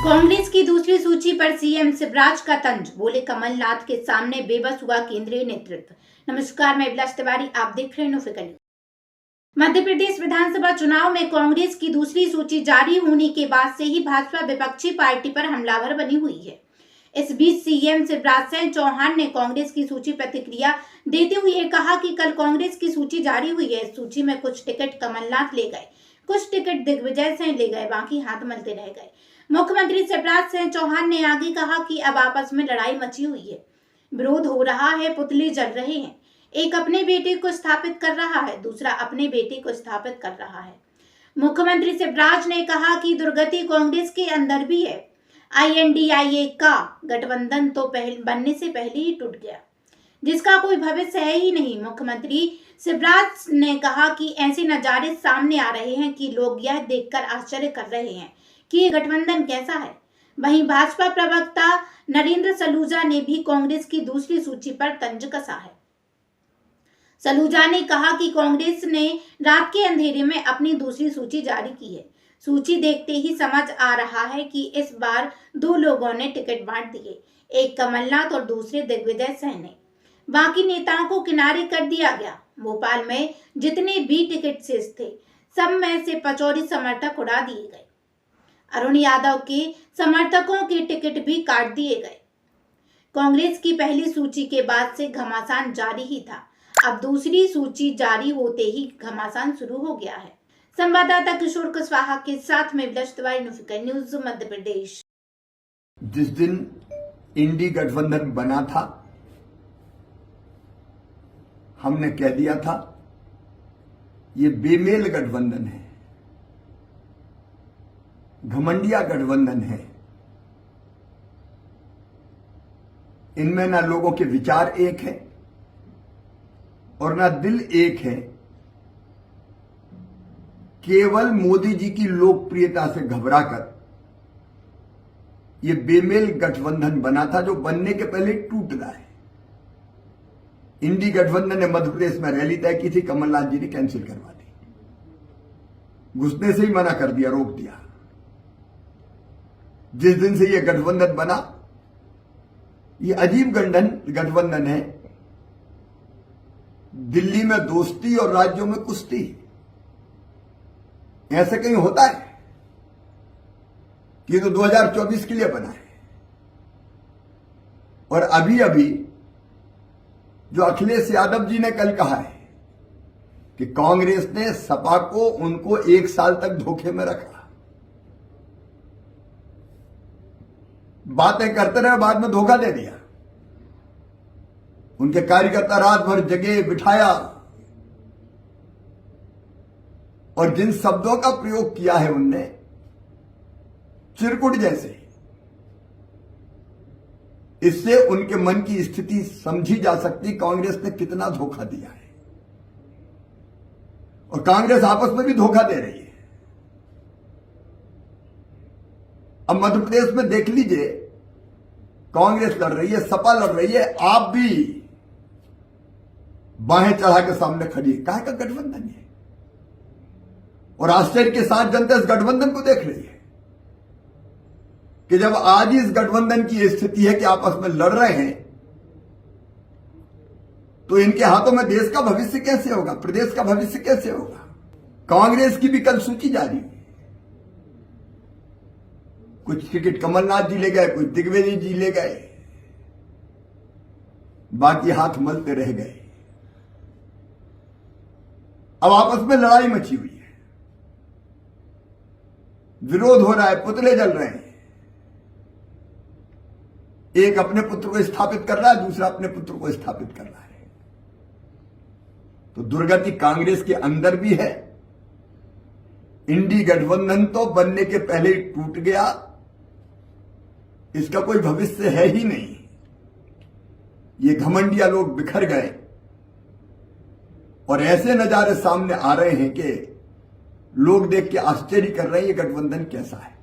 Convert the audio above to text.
कांग्रेस की दूसरी सूची पर सीएम शिवराज का तंज, बोले कमलनाथ के सामने बेबस हुआ केंद्रीय नेतृत्व। नमस्कार, मैं अभिलाष तिवारी, आप देख रहे हैं न्यूज़। मध्य प्रदेश विधानसभा चुनाव में कांग्रेस की दूसरी सूची जारी होने के बाद से ही भाजपा विपक्षी पार्टी पर हमलावर बनी हुई है। इस बीच सीएम शिवराज सिंह चौहान ने कांग्रेस की सूची प्रतिक्रिया देते हुए कहा कि कल कांग्रेस की सूची जारी हुई है। इस सूची में कुछ टिकट कमलनाथ ले गए, कुछ टिकट दिग्विजय सिंह ले गए, बाकी हाथ मलते रह गए। मुख्यमंत्री शिवराज सिंह चौहान ने आगे कहा कि अब आपस में लड़ाई मची हुई है, विरोध हो रहा है, पुतले जल रहे हैं। एक अपने बेटे को स्थापित कर रहा है, दूसरा अपने बेटे को स्थापित कर रहा है। मुख्यमंत्री शिवराज ने कहा कि दुर्गति कांग्रेस के अंदर भी है। INDIA का गठबंधन तो बनने से पहले ही टूट गया, जिसका कोई भविष्य है ही नहीं। मुख्यमंत्री शिवराज ने कहा कि ऐसे नजारे सामने आ रहे हैं कि लोग यह देखकर आश्चर्य कर रहे हैं कि ये गठबंधन कैसा है। वहीं भाजपा प्रवक्ता नरेंद्र सलूजा ने भी कांग्रेस की दूसरी सूची पर तंज कसा है। सलूजा ने कहा कि कांग्रेस ने रात के अंधेरे में अपनी दूसरी सूची जारी की है। सूची देखते ही समझ आ रहा है कि इस बार दो लोगों ने टिकट बांट दिए, एक कमलनाथ और दूसरे दिग्विजय सिंह ने। बाकी नेताओं को किनारे कर दिया गया। भोपाल में जितने भी टिकट शेष थे, सब में से पचौरी समर्थक उड़ा दिए गए। अरुण यादव के समर्थकों के टिकट भी काट दिए गए। कांग्रेस की पहली सूची के बाद से घमासान जारी ही था। अब दूसरी सूची जारी होते ही घमासान शुरू हो गया है। संवाददाता किशोर कुशवाहा के साथ में अभिलाष तिवारी, न्यूज़ मध्य प्रदेश। जिस दिन इंडी गठबंधन बना था, हमने कह दिया था ये बेमेल गठबंधन है, घमंडिया गठबंधन है। इनमें ना लोगों के विचार एक है और ना दिल एक है। केवल मोदी जी की लोकप्रियता से घबराकर यह बेमेल गठबंधन बना था, जो बनने के पहले टूट रहा है। इंडी गठबंधन ने मध्य प्रदेश में रैली तय की थी, कमलनाथ जी ने कैंसिल करवा दी, घुसने से ही मना कर दिया, रोक दिया। जिस दिन से यह गठबंधन बना, यह अजीब गठबंधन है। दिल्ली में दोस्ती और राज्यों में कुश्ती, ऐसे कहीं होता है? ये तो 2024 के लिए बना है। और अभी अभी जो अखिलेश यादव जी ने कल कहा है कि कांग्रेस ने सपा को, उनको 1 साल तक धोखे में रखा, बातें करते रहे, बाद में धोखा दे दिया। उनके कार्यकर्ता रात भर जगे बिठाया और जिन शब्दों का प्रयोग किया है उनने, चिरकुट जैसे, इससे उनके मन की स्थिति समझी जा सकती कांग्रेस ने कितना धोखा दिया है। और कांग्रेस आपस में भी धोखा दे रही है। अब मध्य प्रदेश में देख लीजिए, कांग्रेस लड़ रही है, सपा लड़ रही है, आप भी बाहें चढ़ा के सामने खड़ी है। काहे का गठबंधन है? और आश्चर्य के साथ जनता इस गठबंधन को देख रही है कि जब आज इस गठबंधन की स्थिति है कि आपस में लड़ रहे हैं, तो इनके हाथों में देश का भविष्य कैसे होगा, प्रदेश का भविष्य कैसे होगा? कांग्रेस की भी कल सूची जारी हुई। कुछ टिकट कमलनाथ जी ले गए, कुछ दिग्विजय जी ले गए, बाकी हाथ मलते रह गए। अब आपस में लड़ाई मची हुई है, विरोध हो रहा है, पुतले जल रहे हैं। एक अपने पुत्र को स्थापित कर रहा है, दूसरा अपने पुत्र को स्थापित कर रहा है। तो दुर्गति कांग्रेस के अंदर भी है। इंडी गठबंधन तो बनने के पहले ही टूट गया, इसका कोई भविष्य है ही नहीं। ये घमंडिया लोग बिखर गए और ऐसे नजारे सामने आ रहे हैं कि लोग देख के आश्चर्य कर रहे हैं ये गठबंधन कैसा है।